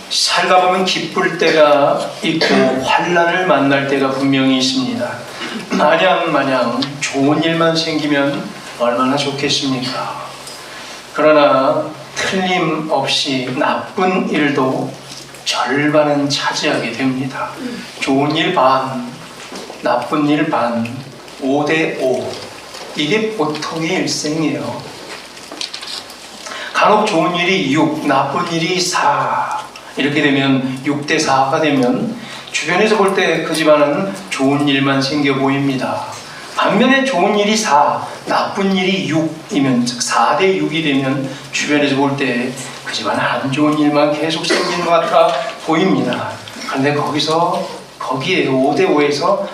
살다 보면 기쁠 때가 있고 환난을 만날 때가 분명히 있습니다. 마냥 좋은 일만 생기면 얼마나 좋겠습니까? 그러나 틀림없이 나쁜 일도 절반은 차지하게 됩니다. 좋은 일 반, 나쁜 일 반, 5대5. 이게 보통의 일생이에요. 간혹 좋은 일이 6, 나쁜 일이 4. 이렇게 되면 6대4가 되면 주변에서 볼 때 그 집안은 좋은 일만 생겨 보입니다. 반면에 좋은 일이 4, 나쁜 일이 6이면, 즉 4대6이 되면 주변에서 볼 때 그 집안은 안 좋은 일만 계속 생기는 것 같아 보입니다. 그런데 거기에 5대5에서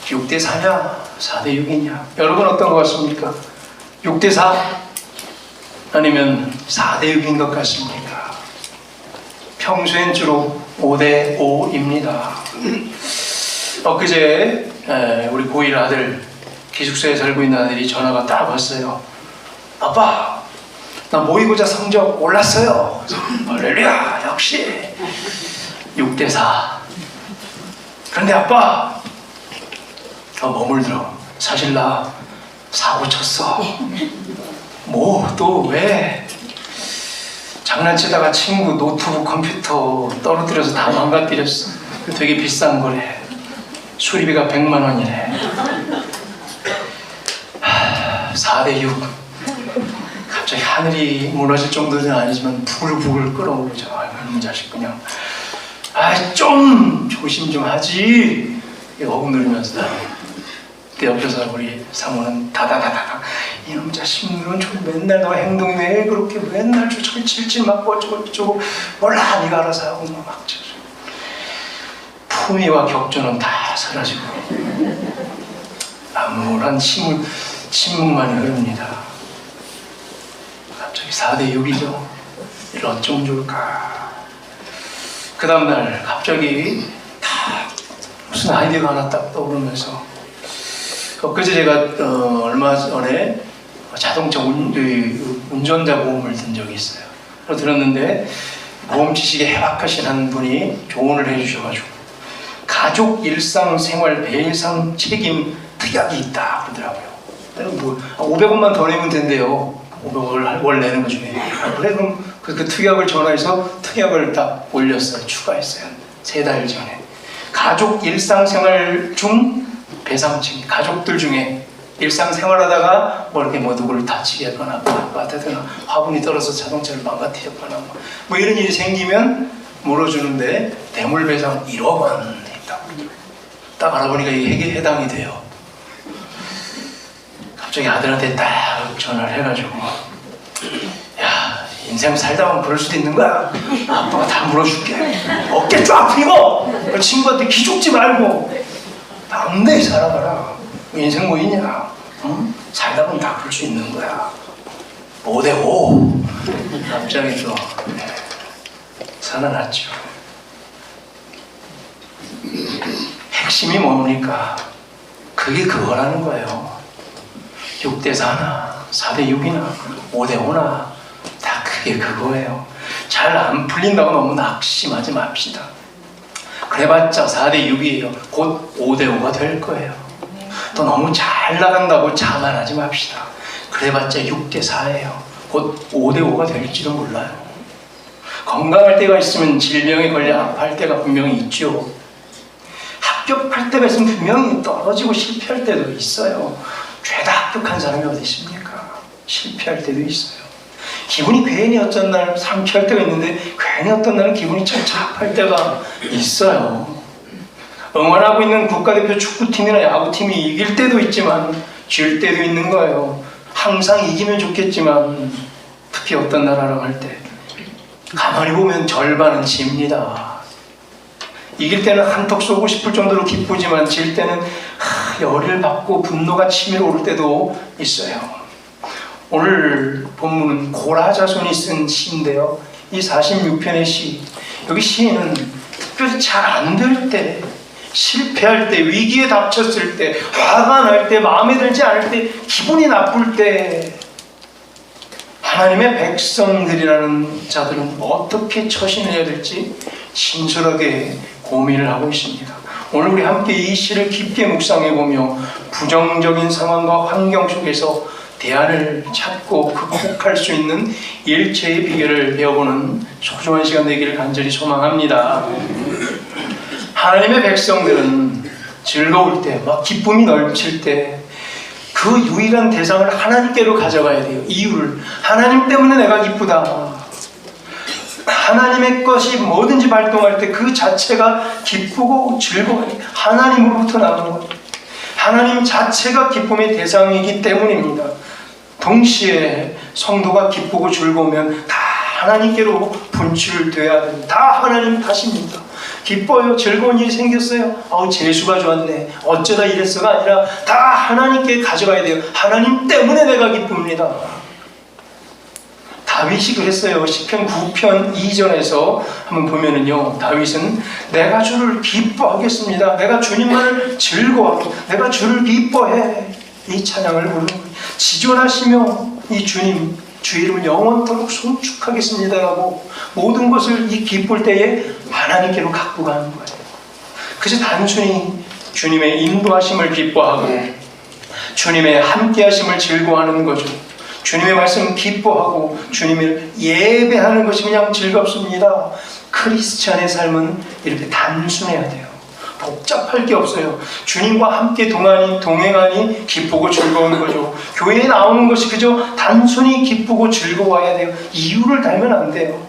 6대4냐 4대6이냐, 여러분 어떤 것 같습니까? 6대4 아니면 4대6인 것 같습니까? 평소엔 주로 5대5입니다. 엊그제 우리 고1 아들, 기숙사에 살고 있는 아들이 전화가 딱 왔어요. 아빠, 나 모의고사 성적 올랐어요. 할렐루야, 역시 6대4. 그런데 아빠, 머물들어. 사실 나 사고 쳤어. 뭐 또 왜? 장난치다가 친구 노트북 컴퓨터 떨어뜨려서 다 망가뜨렸어. 되게 비싼 거래. 수리비가 100만 원이래. 4대6. 갑자기 하늘이 무너질 정도는 아니지만 부글부글 끓어오르죠. 이놈 자식 그냥. 좀 조심 좀 하지. 어긋누리면서. 그 옆에서 우리 사모는 다다다다다. 이놈 자식은 맨날 너 행동이 왜 그렇게 맨날 저기 질질 맞고 어쩌고 몰라 네가 알아서 하고 막 품위와 격조는 다 사라지고 암울한 침묵만이 흐릅니다. 갑자기 4대6이죠. 이걸 어쩌면 좋을까. 그 다음날 갑자기 다 무슨 아이디어가 하나 딱 떠오르면서, 그제 제가 얼마 전에 자동차 운전자 보험을 든 적이 있어요. 들었는데 보험 지식에 해박하신 한 분이 조언을 해주셔가지고 가족 일상생활 배상 책임 특약이 있다 그러더라고요. 500원만 더 내면 된대요. 500원을 월 내는 것 중에. 그래 그럼 그 특약을 전화해서 특약을 딱 올렸어요. 추가했어요. 3달 전에. 가족 일상생활 중 배상 책임. 가족들 중에 일상생활하다가 이렇게 누구를 다치게 했거나 아파트나 화분이 떨어서 자동차를 망가뜨렸거나 뭐 이런 일이 생기면 물어주는데 대물배상 1억 원 있다고. 딱 알아보니까 이게 해당이 돼요. 갑자기 아들한테 딱 전화를 해가지고, 야, 인생 살다 보면 그럴 수도 있는 거야. 아빠가 다 물어줄게. 어깨 쫙 펴고 친구한테 기죽지 말고 당대히 살아가라. 인생 뭐 있냐? 응? 살다 보면 다 그럴 수 있는 거야. 5대5. 갑자기 또 살아났죠. 핵심이 뭡니까? 그게 그거라는 거예요. 6대4나 4대6이나 5대5나 다 그게 그거예요. 잘 안 풀린다고 너무 낙심하지 맙시다. 그래봤자 4대6이에요. 곧 5대5가 될 거예요. 또 너무 잘 나간다고 자만하지 맙시다. 그래봤자 6대4예요. 곧 5대5가 될지도 몰라요. 건강할 때가 있으면 질병에 걸려 아파할 때가 분명히 있죠. 합격할 때가 있으면 분명히 떨어지고 실패할 때도 있어요. 죄다 합격한 사람이 어디 있습니까? 실패할 때도 있어요. 기분이 괜히 어떤 날 상쾌할 때가 있는데 괜히 어떤 날은 기분이 참 잡할 때가 있어요. 응원하고 있는 국가대표 축구팀이나 야구팀이 이길 때도 있지만 질 때도 있는 거예요. 항상 이기면 좋겠지만 특히 어떤 나라랑 할 때 가만히 보면 절반은 집니다. 이길 때는 한턱 쏘고 싶을 정도로 기쁘지만 질 때는 열을 받고 분노가 치밀어 오를 때도 있어요. 오늘 본문은 고라자손이 쓴 시인데요. 이 46편의 시, 여기 시인은 특별히 잘 안 될 때, 실패할 때, 위기에 닥쳤을 때, 화가 날 때, 마음에 들지 않을 때, 기분이 나쁠 때 하나님의 백성들이라는 자들은 어떻게 처신해야 될지 진솔하게 고민을 하고 있습니다. 오늘 우리 함께 이 시를 깊게 묵상해보며 부정적인 상황과 환경 속에서 대안을 찾고 극복할 수 있는 일체의 비결을 배워보는 소중한 시간 되기를 간절히 소망합니다. 하나님의 백성들은 즐거울 때, 막 기쁨이 넘칠 때 그 유일한 대상을 하나님께로 가져가야 돼요. 이유를. 하나님 때문에 내가 기쁘다. 하나님의 것이 뭐든지 발동할 때 그 자체가 기쁘고 즐거워요. 하나님으로부터 나오는 거예요. 하나님 자체가 기쁨의 대상이기 때문입니다. 동시에 성도가 기쁘고 즐거우면 다 하나님께로 분출돼야 됩니다. 다 하나님 탓입니다. 기뻐요. 즐거운 일이 생겼어요. 재수가 좋았네. 어쩌다 이랬어가 아니라 다 하나님께 가져가야 돼요. 하나님 때문에 내가 기쁩니다. 다윗이 그랬어요. 시편 9편 2절에서 한번 보면은요, 다윗은 내가 주를 기뻐하겠습니다. 내가 주님만을 즐거워하고 내가 주를 기뻐해. 이 찬양을 부르는 거예요. 지존하시며 이 주님 주 이름을 영원토록 송축하겠습니다라고 모든 것을 이 기쁠 때에 하나님께로 갖고 가는 거예요. 그래서 단순히 주님의 인도하심을 기뻐하고 주님의 함께하심을 즐거워하는 거죠. 주님의 말씀 기뻐하고 주님을 예배하는 것이 그냥 즐겁습니다. 크리스찬의 삶은 이렇게 단순해야 돼요. 복잡할 게 없어요. 주님과 함께 동행하니 기쁘고 즐거운 거죠. 교회에 나오는 것이 그저 단순히 기쁘고 즐거워야 돼요. 이유를 달면 안 돼요.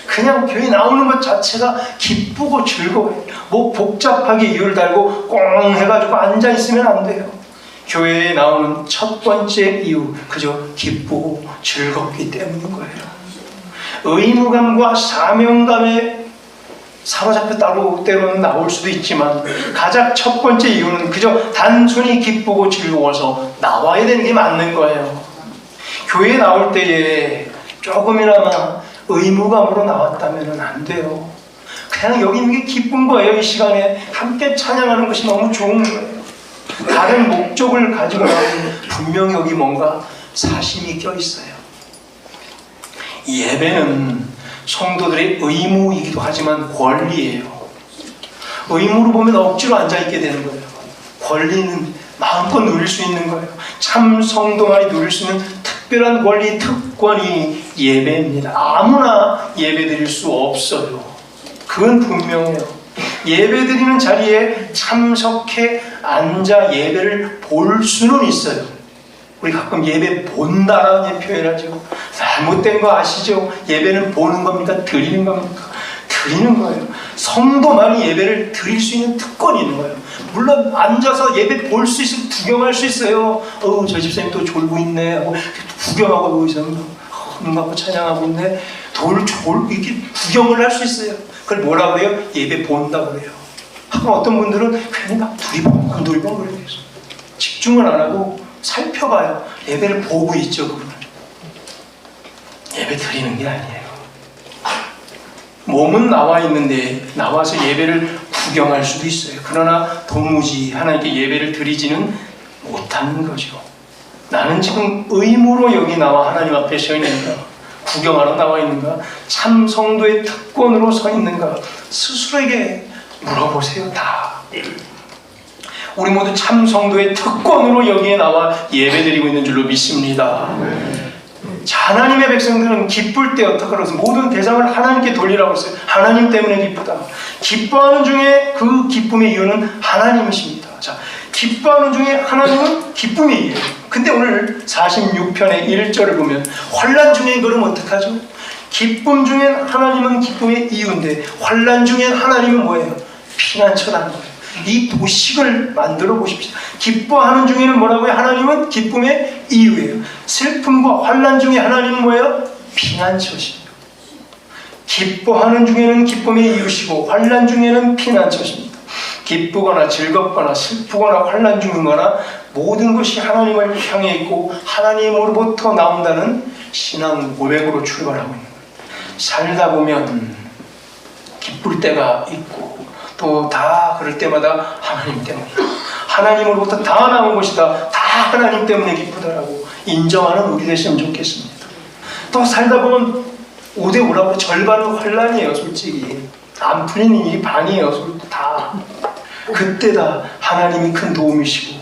그냥 교회 나오는 것 자체가 기쁘고 즐거워요. 뭐 복잡하게 이유를 달고 꽁 해가지고 앉아있으면 안 돼요. 교회에 나오는 첫 번째 이유, 그저 기쁘고 즐겁기 때문인 거예요. 의무감과 사명감에 사로잡혀 따로 때로는 나올 수도 있지만 가장 첫 번째 이유는 그저 단순히 기쁘고 즐거워서 나와야 되는 게 맞는 거예요. 교회에 나올 때에 조금이나마 의무감으로 나왔다면 안 돼요. 그냥 여기 있는 게 기쁜 거예요. 이 시간에 함께 찬양하는 것이 너무 좋은 거예요. 다른 목적을 가지고 나오면 분명히 여기 뭔가 사심이 껴있어요. 예배는 성도들의 의무이기도 하지만 권리예요. 의무로 보면 억지로 앉아있게 되는 거예요. 권리는 마음껏 누릴 수 있는 거예요. 참 성도만이 누릴 수 있는 특별한 권리, 특권이 예배입니다. 아무나 예배 드릴 수 없어요. 그건 분명해요. 예배 드리는 자리에 참석해 앉아 예배를 볼 수는 있어요. 우리 가끔 예배 본다라는 표현을 하죠. 잘못된 거 아시죠? 예배는 보는 겁니까? 드리는 겁니까? 드리는 거예요. 성도만이 예배를 드릴 수 있는 특권이 있는 거예요. 물론 앉아서 예배 볼 수 있으면 구경할 수 있어요. 저 집사님 또 졸고 있네 하고 구경하고 여기서 눈 감고 찬양하고 있네. 이렇게 구경을 할 수 있어요. 그걸 뭐라 그래요? 예배 본다 그래요. 어떤 분들은 괜히 막 두리번 그래요. 집중을 안 하고 살펴봐요. 예배를 보고 있죠. 그분은 예배 드리는 게 아니에요. 몸은 나와 있는데 나와서 예배를 구경할 수도 있어요. 그러나 도무지 하나님께 예배를 드리지는 못하는 거죠. 나는 지금 의무로 여기 나와 하나님 앞에 서 있는가? 구경하러 나와 있는가? 참 성도의 특권으로 서 있는가? 스스로에게 물어보세요. 다. 우리 모두 참 성도의 특권으로 여기에 나와 예배드리고 있는 줄로 믿습니다. 자, 하나님의 백성들은 기쁠 때 어떻게 그래서 모든 대상을 하나님께 돌리라고 했어요. 하나님 때문에 기쁘다. 기뻐하는 중에 그 기쁨의 이유는 하나님이십니다. 자, 기뻐하는 중에 하나님은 기쁨의 이유예요. 근데 오늘 46편의 1절을 보면 환난 중에 그럼 어떡하죠? 기쁨 중엔 하나님은 기쁨의 이유인데 환난 중엔 하나님은 뭐예요? 피난처라는 거예요. 이 도식을 만들어 보십시오. 기뻐하는 중에는 뭐라고요? 하나님은 기쁨의 이유예요. 슬픔과 환난 중에 하나님은 뭐예요? 피난처십니다. 기뻐하는 중에는 기쁨의 이유시고 환난 중에는 피난처십니다. 기쁘거나 즐겁거나 슬프거나 환난 중이거나 모든 것이 하나님을 향해 있고 하나님으로부터 나온다는 신앙 고백으로 출발하고 있는 거예요. 살다 보면 기쁠 때가 있고 또 다 그럴 때마다 하나님 때문에 하나님으로부터 다 나온 것이다. 다 하나님 때문에 기쁘다라고 인정하는 우리 되시면 좋겠습니다. 또 살다 보면 5대5라고 절반은 환난이에요. 솔직히 안 풀리는 일이 반이에요. 다. 그때다 하나님이 큰 도움이시고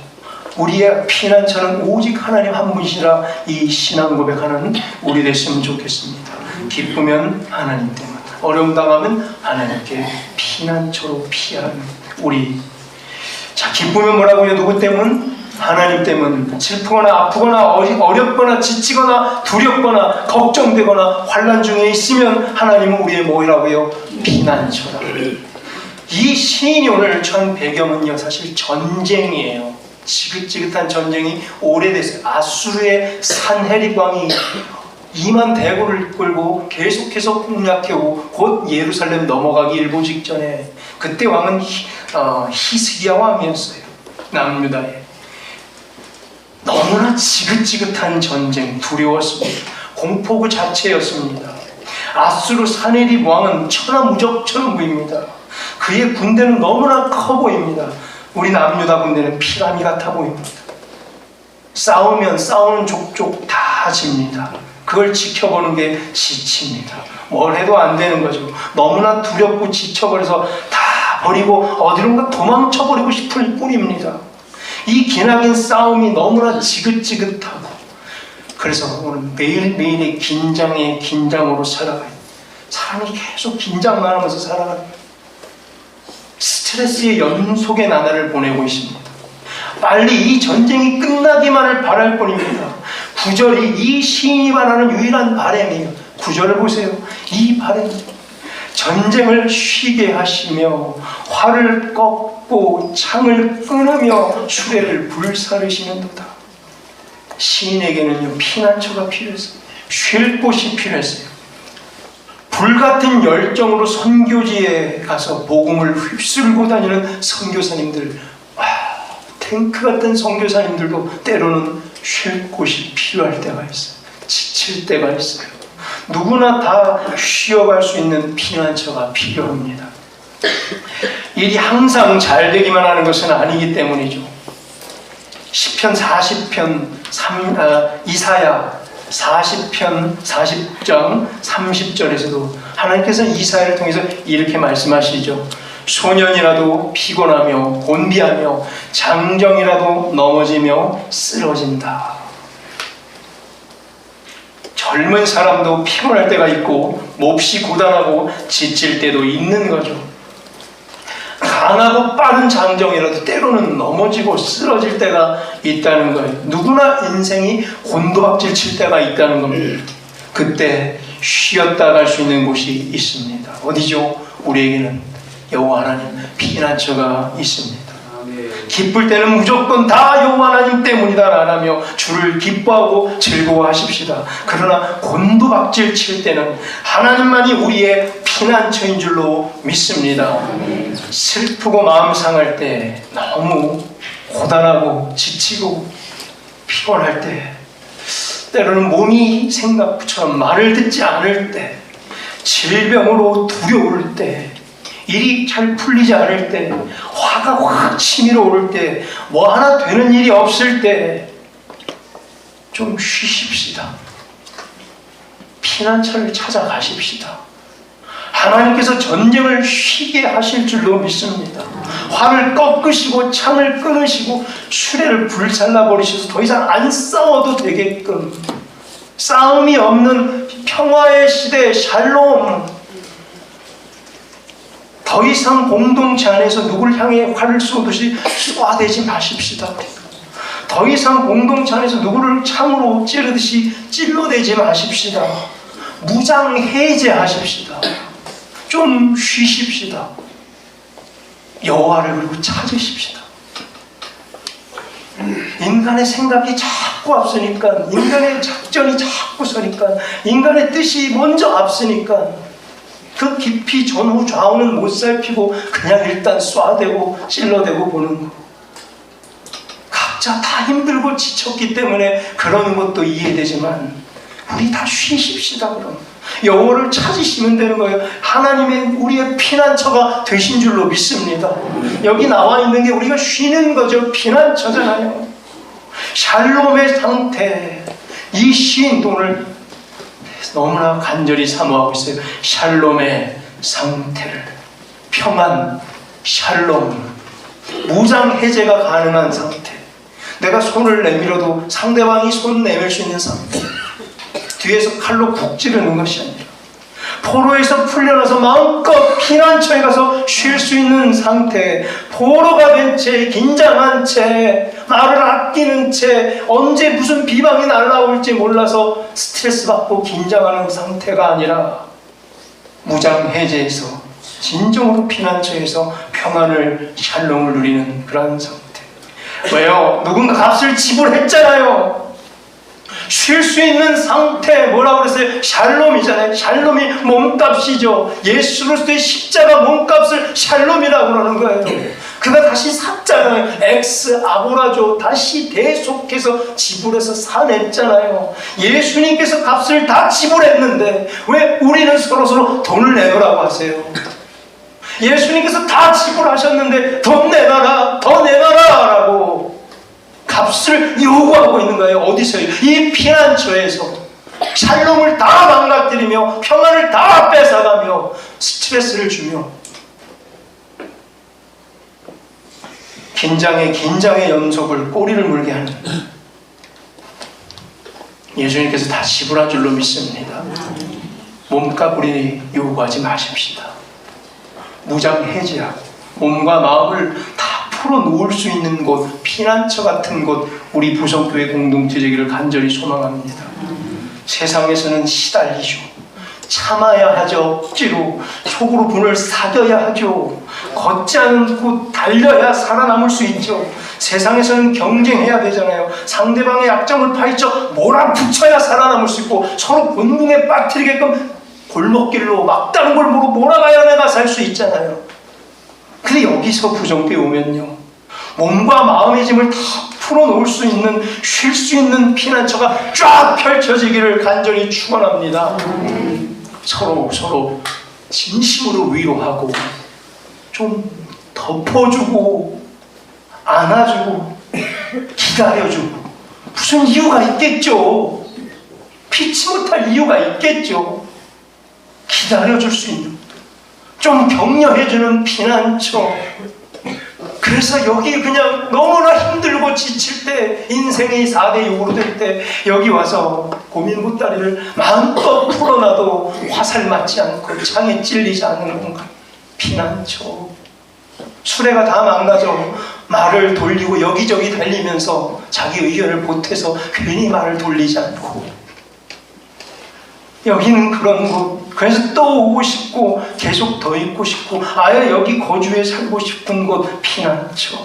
우리의 피난처는 오직 하나님 한 분이시라 이 신앙 고백하는 우리 됐으면 좋겠습니다. 기쁘면 하나님 때문, 어려움 당하면 하나님께 피난처로 피하는 우리. 자, 기쁘면 뭐라고요? 누구 때문? 하나님 때문. 슬프거나 아프거나 어렵거나 지치거나 두렵거나 걱정되거나 환난 중에 있으면 하나님은 우리의 뭐라고요? 피난처라. 이 시인이 오늘 전 배경은요 사실 전쟁이에요. 지긋지긋한 전쟁이 오래됐어요. 아수르의 산헤립 왕이 2만 대군을 이끌고 계속해서 공략해오고 곧 예루살렘 넘어가기 일보 직전에, 그때 왕은 히스기야 왕이었어요. 남유다에. 너무나 지긋지긋한 전쟁, 두려웠습니다. 공포 그 자체였습니다. 아수르 산헤립 왕은 천하무적처럼 보입니다. 그의 군대는 너무나 커 보입니다. 우리 남유다 군대는 피라미 같아 보입니다. 싸우면 싸우는 족족 다 집니다. 그걸 지켜보는 게 지칩니다. 뭘 해도 안 되는 거죠. 너무나 두렵고 지쳐버려서 다 버리고 어디론가 도망쳐버리고 싶을 뿐입니다. 이 기나긴 싸움이 너무나 지긋지긋하고, 그래서 오늘 매일매일의 긴장에 긴장으로 살아가요. 사람이 계속 긴장만 하면서 살아가요. 스트레스의 연속의 나날을 보내고 있습니다. 빨리 이 전쟁이 끝나기만을 바랄 뿐입니다. 9절이 이 시인이 바라는 유일한 바람이에요. 9절을 보세요. 이 바람, 전쟁을 쉬게 하시며 활을 꺾고 창을 끊으며 수레를 불사르시는도다. 시인에게는요 피난처가 필요했어요. 쉴 곳이 필요했어요. 불같은 열정으로 선교지에 가서 복음을 휩쓸고 다니는 선교사님들, 탱크 같은 선교사님들도 때로는 쉴 곳이 필요할 때가 있어요. 지칠 때가 있어요. 누구나 다 쉬어갈 수 있는 피난처가 필요합니다. 일이 항상 잘 되기만 하는 것은 아니기 때문이죠. 시편 40편 이사야 40편 40장 30절에서도 하나님께서 이사야를 통해서 이렇게 말씀하시죠. 소년이라도 피곤하며 곤비하며 장정이라도 넘어지며 쓰러진다. 젊은 사람도 피곤할 때가 있고 몹시 고단하고 지칠 때도 있는 거죠. 강하고 빠른 장정이라도 때로는 넘어지고 쓰러질 때가 있다는 거예요. 누구나 인생이 곤두박질 칠 때가 있다는 겁니다. 그때 쉬었다 갈 수 있는 곳이 있습니다. 어디죠? 우리에게는 여호와 하나님 피난처가 있습니다. 기쁠 때는 무조건 다 여호와 하나님 때문이다 라며 주를 기뻐하고 즐거워하십시다. 그러나 곤두박질 칠 때는 하나님만이 우리의 피난처인 줄로 믿습니다. 슬프고 마음 상할 때, 너무 고단하고 지치고 피곤할 때, 때로는 몸이 생각처럼 말을 듣지 않을 때, 질병으로 두려울 때, 일이 잘 풀리지 않을 때, 화가 확 치밀어 오를 때, 뭐 하나 되는 일이 없을 때 좀 쉬십시다. 피난처를 찾아가십시다. 하나님께서 전쟁을 쉬게 하실 줄로 믿습니다. 활을 꺾으시고 창을 끊으시고 수레를 불살라 버리셔서 더 이상 안 싸워도 되게끔, 싸움이 없는 평화의 시대 샬롬, 더 이상 공동체 안에서 누굴 향해 활을 쏘듯이 쏘아대지 마십시다. 더 이상 공동체 안에서 누구를 창으로 찌르듯이 찔러대지 마십시다. 무장 해제하십시다. 좀 쉬십시다. 여호와를 그리고 찾으십시다. 인간의 생각이 자꾸 앞서니까, 인간의 작전이 자꾸 서니까, 인간의 뜻이 먼저 앞서니까 그 깊이 전후 좌우는 못 살피고 그냥 일단 쏴대고 찔러대고 보는 거. 각자 다 힘들고 지쳤기 때문에 그러는 것도 이해되지만 우리 다 쉬십시다. 그럼 여호와를 찾으시면 되는 거예요. 하나님의 우리의 피난처가 되신 줄로 믿습니다. 여기 나와 있는 게 우리가 쉬는 거죠. 피난처잖아요. 샬롬의 상태. 이 시인도 오늘 너무나 간절히 사모하고 있어요. 샬롬의 상태를. 평안, 샬롬, 무장 해제가 가능한 상태. 내가 손을 내밀어도 상대방이 손 내밀 수 있는 상태. 뒤에서 칼로 푹 찌르는 것이 아니라 포로에서 풀려나서 마음껏 피난처에 가서 쉴 수 있는 상태. 포로가 된 채, 긴장한 채, 말을 아끼는 채, 언제 무슨 비방이 날라올지 몰라서 스트레스 받고 긴장하는 상태가 아니라 무장 해제에서 진정으로 피난처에서 평안을, 샬롬을 누리는 그런 상태. 왜요? 누군가 값을 지불했잖아요. 쉴 수 있는 상태, 뭐라고 그랬어요? 샬롬이잖아요. 샬롬이 몸값이죠. 예수 그리스도의 십자가 몸값을 샬롬이라고 그러는 거예요. 그가 다시 샀잖아요. 엑스 아고라죠. 다시 대속해서 지불해서 사냈잖아요. 예수님께서 값을 다 지불했는데 왜 우리는 서로서로 돈을 내놓으라고 하세요? 예수님께서 다 지불하셨는데 돈 내놔라, 더 내놔라 라고 값을 요구하고 있는 거예요. 어디서요? 이 피난처에서 샬롬을 다 망가뜨리며 평안을 다 뺏어가며 스트레스를 주며 긴장의 연속을 꼬리를 물게 하는 예수님께서 다 지불한 줄로 믿습니다. 몸값 우리 요구하지 마십시다. 무장 해제하고 몸과 마음을 다 풀어놓을 수 있는 곳, 피난처 같은 곳, 우리 부성교회 공동체 되기를 간절히 소망합니다. 세상에서는 시달리죠. 참아야 하죠. 억지로 속으로 분을 사겨야 하죠. 걷지 않고 달려야 살아남을 수 있죠. 세상에서는 경쟁해야 되잖아요. 상대방의 약점을 파헤쳐 몰아붙여야 살아남을 수 있고 서로 곤궁에 빠뜨리게끔 골목길로 막다른 걸 모르고 몰아가야 내가 살 수 있잖아요. 근데 여기서 부정교회 오면요, 몸과 마음의 짐을 다 풀어놓을 수 있는, 쉴 수 있는 피난처가 쫙 펼쳐지기를 간절히 축원합니다. 서로 진심으로 위로하고 좀 덮어주고 안아주고 기다려주고, 무슨 이유가 있겠죠. 피치 못할 이유가 있겠죠. 기다려줄 수 있는, 좀 격려해주는 피난처. 그래서 여기 그냥 너무나 힘들고 지칠 때, 인생이 4대 6으로 될 때 여기 와서 고민 보따리를 마음껏 풀어놔도 화살 맞지 않고 창에 찔리지 않는 건가? 피난처. 수레가 다 망가져 말을 돌리고 여기저기 달리면서 자기 의견을 보태서 괜히 말을 돌리지 않고, 여기는 그런 곳. 그래서 또 오고 싶고 계속 더 있고 싶고 아예 여기 거주해 살고 싶은 곳, 피난처.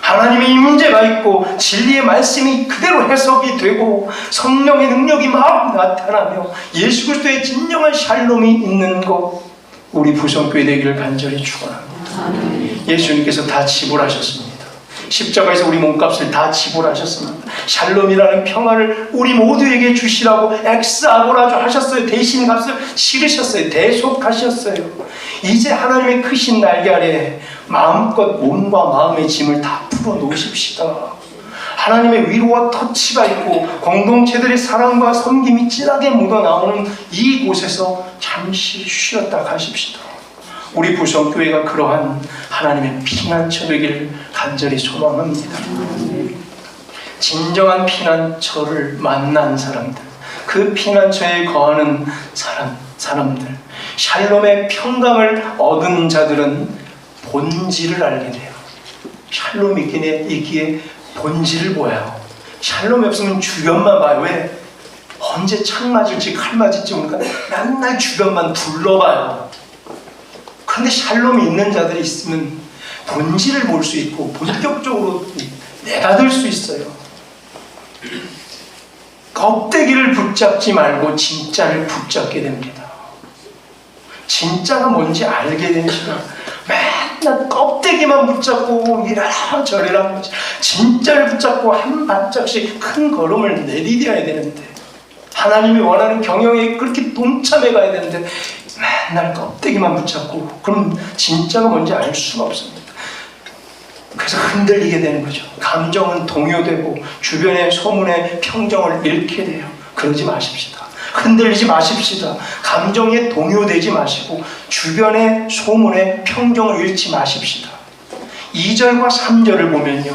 하나님의 임재가 있고 진리의 말씀이 그대로 해석이 되고 성령의 능력이 막 나타나며 예수 그리스도의 진정한 샬롬이 있는 곳, 우리 부성교회 되기를 간절히 축원합니다. 예수님께서 다 지불하셨습니다. 십자가에서 우리 몸값을 다 지불하셨습니다. 샬롬이라는 평안을 우리 모두에게 주시라고 엑스아고라주 하셨어요. 대신 값을 치르셨어요. 대속하셨어요. 이제 하나님의 크신 날개 아래 마음껏 몸과 마음의 짐을 다 풀어놓으십시다. 하나님의 위로와 터치가 있고 공동체들의 사랑과 섬김이 진하게 묻어나오는 이곳에서 잠시 쉬었다 가십시다. 우리 부성교회가 그러한 하나님의 피난처 되기를 간절히 소망합니다. 진정한 피난처를 만난 사람들, 그 피난처에 거하는 사람들, 샬롬의 평강을 얻은 자들은 본질을 알게 돼요. 샬롬이 있기에 본질을 보아요. 샬롬이 없으면 주변만 봐요. 왜? 언제 창 맞을지 칼 맞을지 모르니까 맨날 주변만 둘러봐요. 그런데 샬롬이 있는 자들이 있으면 본질을 볼 수 있고 본격적으로 내다들 수 있어요. 껍데기를 붙잡지 말고 진짜를 붙잡게 됩니다. 진짜가 뭔지 알게 되는 시간. 맨날 껍데기만 붙잡고 이래라 저래라, 진짜를 붙잡고 한 발짝씩 큰 걸음을 내디뎌야 되는데, 하나님이 원하는 경영에 그렇게 동참해 가야 되는데 맨날 껍데기만 붙잡고, 그럼 진짜가 뭔지 알 수가 없습니다. 그래서 흔들리게 되는 거죠. 감정은 동요되고 주변의 소문에 평정을 잃게 돼요. 그러지 마십시다. 흔들리지 마십시다. 감정에 동요되지 마시고 주변의 소문에 평정을 잃지 마십시다. 2절과 3절을 보면요,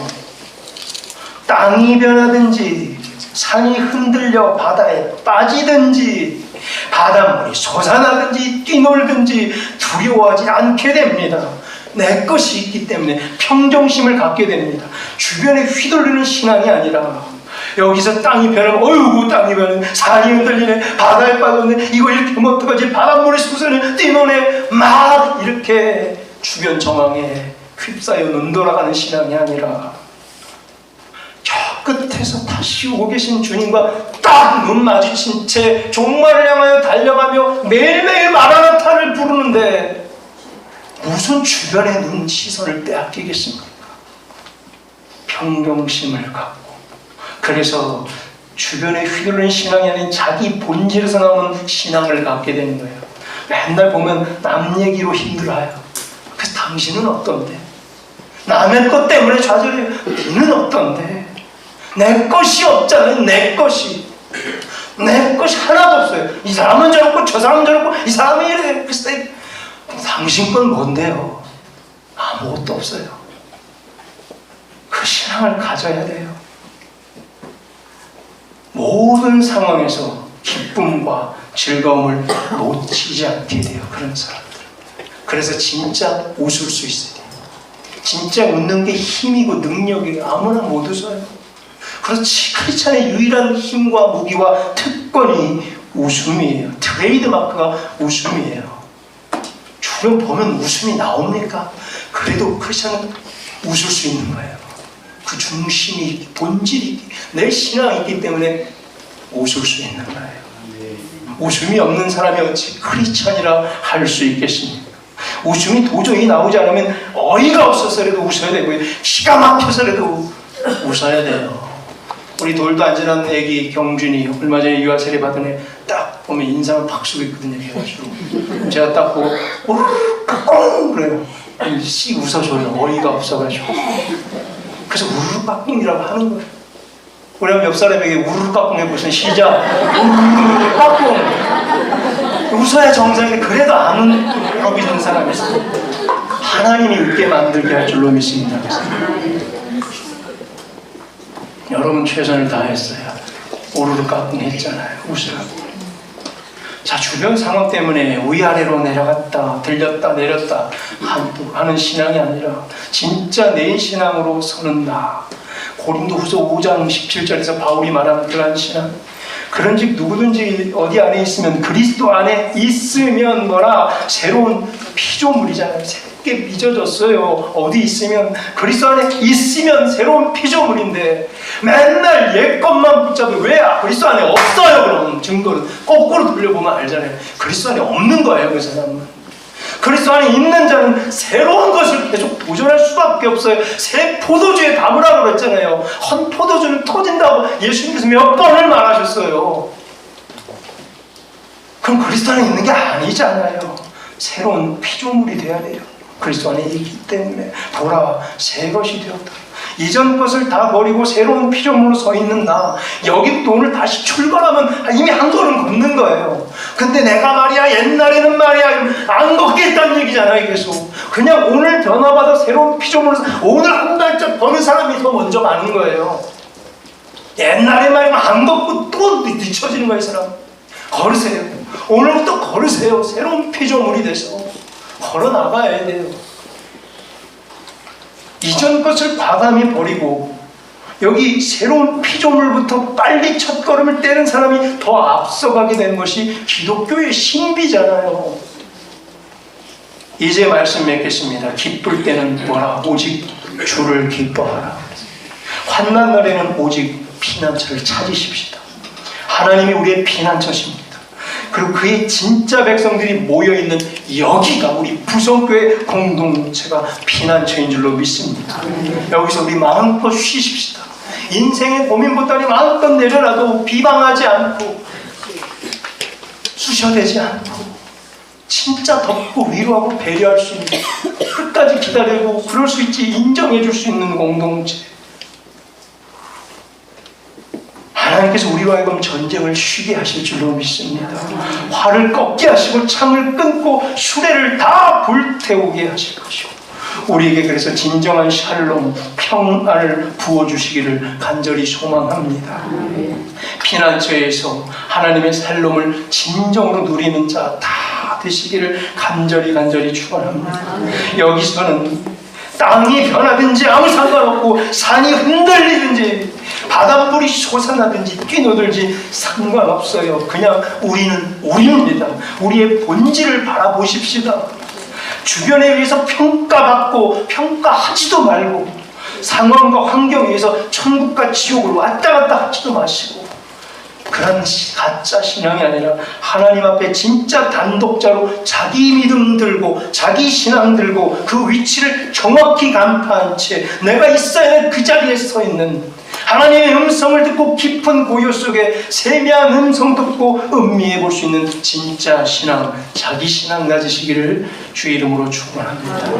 땅이 변하든지 산이 흔들려 바다에 빠지든지 바닷물이 솟아나든지 뛰놀든지 두려워하지 않게 됩니다. 내 것이 있기 때문에 평정심을 갖게 됩니다. 주변에 휘둘리는 신앙이 아니라, 여기서 땅이 변하면 어이구 땅이 변하네, 산이 흔들리네, 바다에 빠졌네, 이거 이렇게 하면 어떡하지, 바닷물이 솟아네, 뛰노네, 막 이렇게 주변 정황에 휩싸여 눈돌아가는 신앙이 아니라, 저 끝에서 다시 오고 계신 주님과 딱 눈 마주친 채 종말을 향하여 달려가며 매일매일 마라나타를 부르는데 무슨 주변의 눈 시선을 빼앗기겠습니까? 평정심을 갖고, 그래서 주변에 휘둘리는 신앙이 아닌 자기 본질에서 나오는 신앙을 갖게 되는 거예요. 맨날 보면 남 얘기로 힘들어요. 그래서 당신은 어떤데? 남의 것 때문에 좌절해요. 너는 어떤데? 내 것이 없잖아요. 내 것이 하나도 없어요. 이 사람은 저렇고 저 사람은 저렇고 이 사람이 이래. 그래서 당신 건 뭔데요? 아무것도 없어요. 그 신앙을 가져야 돼요. 모든 상황에서 기쁨과 즐거움을 놓치지 않게 돼요. 그런 사람들. 그래서 진짜 웃을 수 있어야 돼요. 진짜 웃는 게 힘이고 능력이고 아무나 못 웃어요. 그렇지, 크리스찬의 유일한 힘과 무기와 특권이 웃음이에요. 트레이드 마크가 웃음이에요. 주변 보면 웃음이 나옵니까? 그래도 크리스찬은 웃을 수 있는 거예요. 그 중심이, 본질이, 내 신앙이 있기 때문에 웃을 수 있는 거예요. 웃음이 없는 사람이 어찌 크리스찬이라 할 수 있겠습니까? 웃음이 도저히 나오지 않으면 어이가 없어서라도 웃어야 되고요, 기가 막혀서라도 웃어야 돼요. 우리 돌도 안 지난 애기 경준이 얼마 전에 유아 세례 받은 애 딱 보면 인상을 팍 쓰고 있거든요. 그래가지고 제가 딱 보고 우르르 까꿍 그래요. 씩 웃어줘요. 어이가 없어가지고. 그래서 우르르 까꿍이라고 하는 거예요. 우리 옆 사람에게 우르르 까꿍 해보세요. 시작. 우르르 까꿍. 웃어야 정상인데 그래도 안 웃는 사람이 있어요. 하나님이 웃게 만들게 할 줄로 믿습니다. 여러분 최선을 다했어요. 오르르 까꿍 했잖아요. 웃으라고. 자, 주변 상황 때문에 위아래로 내려갔다 들렸다 내렸다 하는 신앙이 아니라 진짜 내 신앙으로 서는 나. 고린도후서 5장 17절에서 바울이 말하는 그러한 신앙. 그런즉 누구든지 어디 안에 있으면, 그리스도 안에 있으면 뭐라? 새로운 피조물이잖아요. 새롭게 빚어졌어요. 어디 있으면, 그리스도 안에 있으면 새로운 피조물인데 맨날 옛 것만 붙잡고, 왜 그리스도 안에 없어요? 그럼 증거를 거꾸로 돌려보면 알잖아요. 그리스도 안에 없는 거예요. 그 사람은. 그리스도 안에 있는 자는 새로운 것을 계속 도전할 수밖에 없어요. 새 포도주에 담으라고 그랬잖아요. 헌 포도주는 터진다고 예수님께서 몇 번을 말하셨어요. 그럼 그리스도 안에 있는 게 아니잖아요. 새로운 피조물이 돼야 돼요. 그리스도 안에 있기 때문에 돌아와 새 것이 되었다. 이전 것을 다 버리고 새로운 피조물로 서 있는 나. 여기부터 오늘 다시 출발하면 이미 한 걸음 걷는 거예요. 근데 내가 말이야 옛날에는 말이야 안 걷겠다는 얘기잖아요. 계속 그냥 오늘 변화받아 새로운 피조물로 오늘 한 발짝 버는 사람이 더 먼저 가는 거예요. 옛날에 말이면 안 걷고 또 뒤처지는 거예요. 사람 걸으세요. 오늘부터 걸으세요. 새로운 피조물이 돼서 걸어 나가야 돼요. 이전 것을 과감히 버리고 여기 새로운 피조물부터 빨리 첫걸음을 떼는 사람이 더 앞서가게 되는 것이 기독교의 신비잖아요. 이제 말씀 맺겠습니다. 기쁠 때는 뭐라? 오직 주를 기뻐하라. 환난 날에는 오직 피난처를 찾으십시다. 하나님이 우리의 피난처십니다. 그리고 그의 진짜 백성들이 모여있는 여기가 우리 부성교회 공동체가 피난처인 줄로 믿습니다. 여기서 우리 마음껏 쉬십시다. 인생의 고민보따리 마음껏 내려놔도 비방하지 않고 수셔대지 않고 진짜 덮고 위로하고 배려할 수 있는, 끝까지 기다리고 그럴 수 있지 인정해 줄 수 있는 공동체. 하나님께서 우리로 하여금 전쟁을 쉬게 하실 줄로 믿습니다. 화를 꺾게 하시고 창을 끊고 수레를 다 불태우게 하실 것이고, 우리에게 그래서 진정한 샬롬, 평안을 부어주시기를 간절히 소망합니다. 피난처에서 하나님의 샬롬을 진정으로 누리는 자 다 되시기를 간절히 축원합니다. 여기서는 땅이 변하든지 아무 상관없고, 산이 흔들리든지 바닷물이 솟아나든지 뛰노들지 상관없어요. 그냥 우리는 우리입니다. 우리의 본질을 바라보십시다. 주변에 의해서 평가받고 평가하지도 말고, 상황과 환경에 의해서 천국과 지옥을 왔다 갔다 하지도 마시고, 그런 가짜 신앙이 아니라 하나님 앞에 진짜 단독자로 자기 믿음 들고 자기 신앙 들고 그 위치를 정확히 간파한 채 내가 있어야 할 그 자리에 서 있는, 하나님의 음성을 듣고 깊은 고요 속에 세미한 음성 듣고 음미해 볼 수 있는 진짜 신앙, 자기 신앙 가지시기를 주의 이름으로 축원합니다.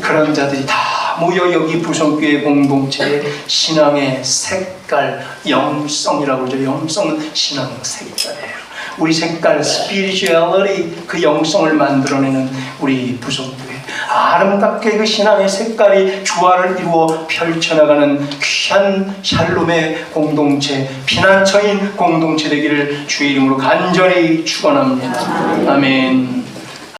그런 자들이 다 모여 여기 부성교회 공동체의 신앙의 색깔, 영성이라고 그러죠. 영성은 신앙 색깔이에요. 우리 색깔, spirituality, 그 영성을 만들어내는 우리 부성교회, 아름답게 그 신앙의 색깔이 조화를 이루어 펼쳐나가는 귀한 샬롬의 공동체, 피난처인 공동체 되기를 주의 이름으로 간절히 축원합니다. 아멘.